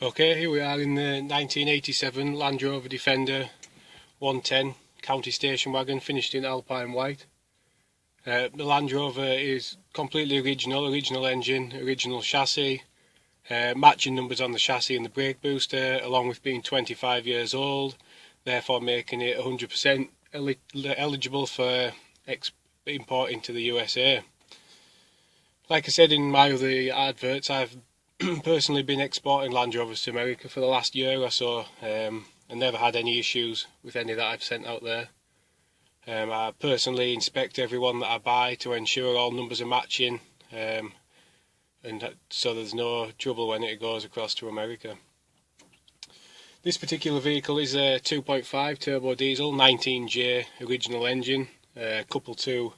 Okay, here we are in the 1987 Land Rover Defender 110 County Station Wagon, finished in Alpine White. The Land Rover is completely original engine, original chassis, matching numbers on the chassis and the brake booster, along with being 25 years old, therefore making it 100% eligible for import into the USA. Like I said in my other adverts, I've personally been exporting Land Rovers to America for the last year or so, and never had any issues with any that I've sent out there. I personally inspect every one that I buy to ensure all numbers are matching, and so there's no trouble when it goes across to America. This particular vehicle is a 2.5 turbo diesel 19J original engine, coupled to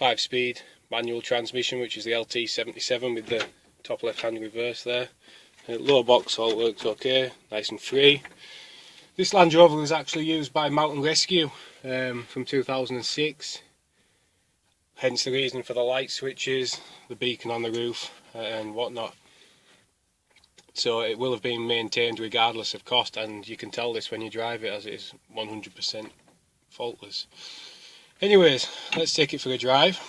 5-speed manual transmission, which is the LT77 with the top left hand reverse there. Lower box all works okay, nice and free. This Land Rover was actually used by Mountain Rescue from 2006, hence the reason for the light switches, the beacon on the roof and whatnot. So it will have been maintained regardless of cost, and you can tell this when you drive it, as it is 100% faultless. Anyways, let's take it for a drive.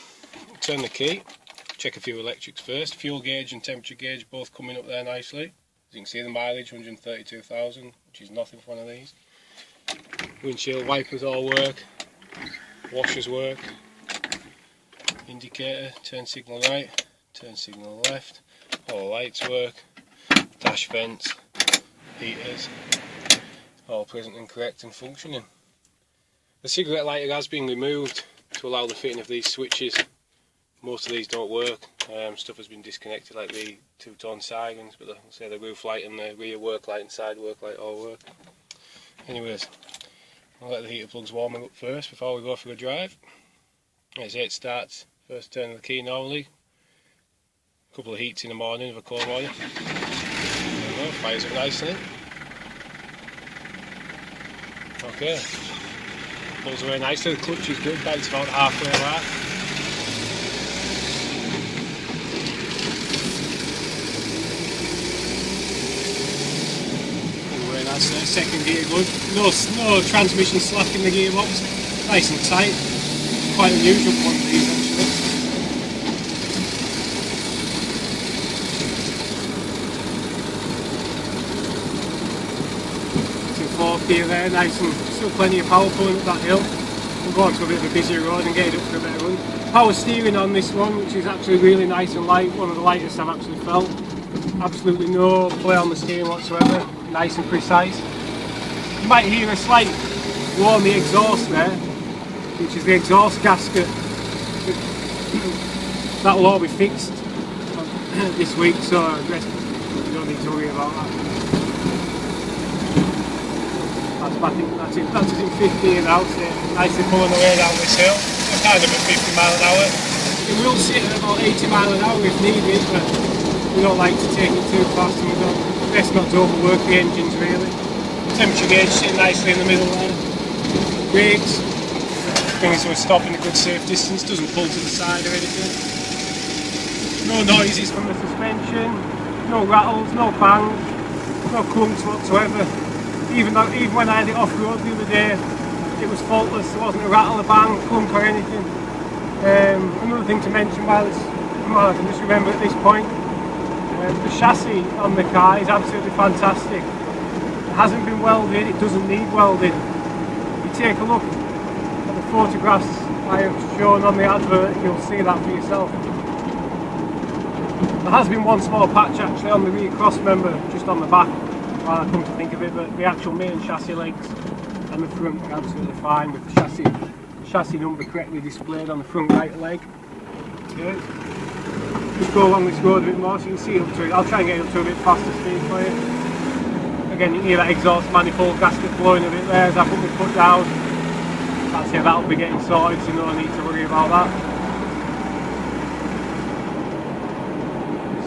Turn the key, check a few electrics first. Fuel gauge and temperature gauge both coming up there nicely. As you can see, the mileage 132,000, which is nothing for one of these. Windshield wipers all work, washers work, indicator, turn signal right, turn signal left, all the lights work, dash vents, heaters, all present and correct and functioning. The cigarette lighter has been removed to allow the fitting of these switches. Most of these don't work, stuff has been disconnected like the two-tone sirens, but the roof light and the rear work light and side work light all work. Anyways, I'll let the heater plugs warming up first before we go for a drive. As it starts, first turn of the key normally, a couple of heats in the morning of a cold morning. There we go, fires up nicely. Okay, pulls away nicely, the clutch is good, bike's about halfway right. That's second gear good. No transmission slack in the gearbox. Nice and tight. Quite unusual for one of these actually. Two 4 gear there, nice and still plenty of power pulling up that hill. We'll go on to a bit of a busier road and get it up for a better run. Power steering on this one, which is actually really nice and light. One of the lightest I've actually felt. Absolutely no play on the steering whatsoever. Nice and precise. You might hear a slight blow on the exhaust there, which is the exhaust gasket. That will all be fixed this week, so you don't need to worry about that. That's it in 15 now, so nicely pulling away down this hill. I'm kind of at 50 mile an hour. It will sit at about 80 mile an hour if needed, but we don't like to take it too fast, and we don't. Best not to overwork the engines really. Temperature gauge sitting nicely in the middle there. Brakes, bring it to a stop in a good safe distance, doesn't pull to the side or anything. No noises from the suspension, no rattles, no bangs, no clunks whatsoever. Even when I had it off road the other day, it was faultless, there wasn't a rattle, a bang, clunk or anything. Another thing to mention while I can just remember at this point, the chassis on the car is absolutely fantastic. It hasn't been welded, it doesn't need welding. If you take a look at the photographs I have shown on the advert, you'll see that for yourself. There has been one small patch actually on the rear cross member, just on the back, while I come to think of it, but the actual main chassis legs and the front are absolutely fine with the chassis number correctly displayed on the front right leg. Okay. Just go along this road a bit more so you can see up to it. I'll try and get up to a bit faster speed for you. Again, you can hear that exhaust manifold gasket blowing a bit there as I put my foot down. That's it, that'll be getting sorted, so no need to worry about that.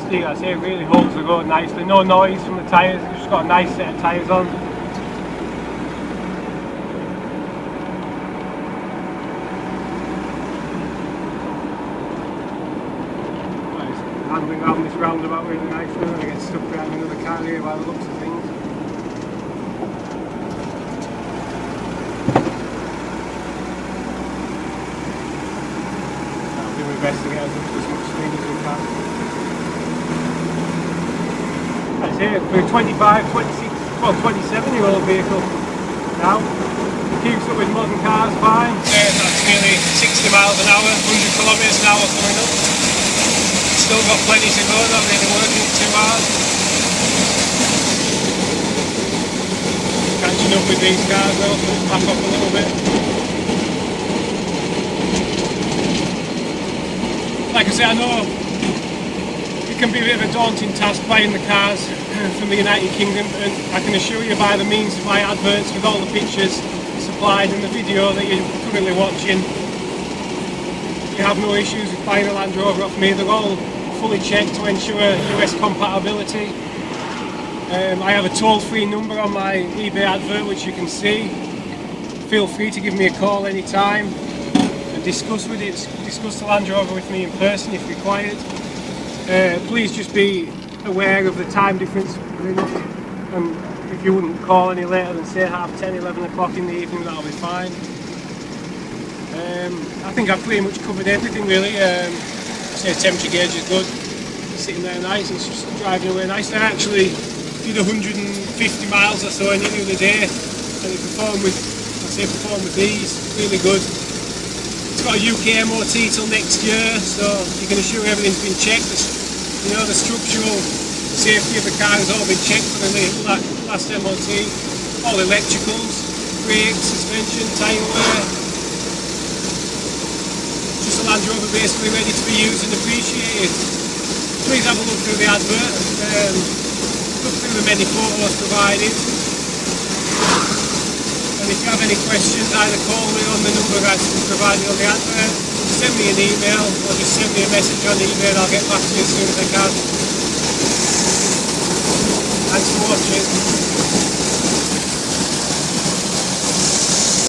See, I say it really holds the road nicely. No noise from the tyres, it's just got a nice set of tyres on. Handling around this roundabout really nice. nice. We're going to get stuck behind another car here by the looks of things. I'll do my best to get as much speed as we can. That's it, for a 25, 26, well 27-year-old vehicle now. Keeps up with modern cars fine. That's nearly 60 miles an hour, 100 kilometres an hour coming up. Still got plenty to go, not really working too hard. Catching up with these cars though, so let's back up a little bit. Like I say, I know it can be a bit of a daunting task buying the cars from the United Kingdom, and I can assure you by the means of my adverts with all the pictures supplied in the video that you're currently watching, you have no issues with buying a Land Rover off me. They're all fully checked to ensure US compatibility. I have a toll-free number on my eBay advert which you can see. Feel free to give me a call anytime and discuss the Land Rover with me in person if required. Please just be aware of the time difference, and if you wouldn't call any later than say 10:30, 11 o'clock in the evening, that'll be fine. I think I've pretty much covered everything really. Say temperature gauge is good, sitting there nice, it's just driving away nice. I actually did 150 miles or so in it the other day, and it performed with these really good. It's got a UK MOT till next year, so you can assure everything's been checked. You know, the structural safety of the car has all been checked for the last MOT. All electricals, brakes, suspension, tyre wear. Just a Land Rover basically ready to be used and appreciated. Please have a look through the advert and look through the many photos provided. And if you have any questions, either call me on the number that's provided on the advert, send me an email, or just send me a message on email. I'll get back to you as soon as I can. Thanks for watching.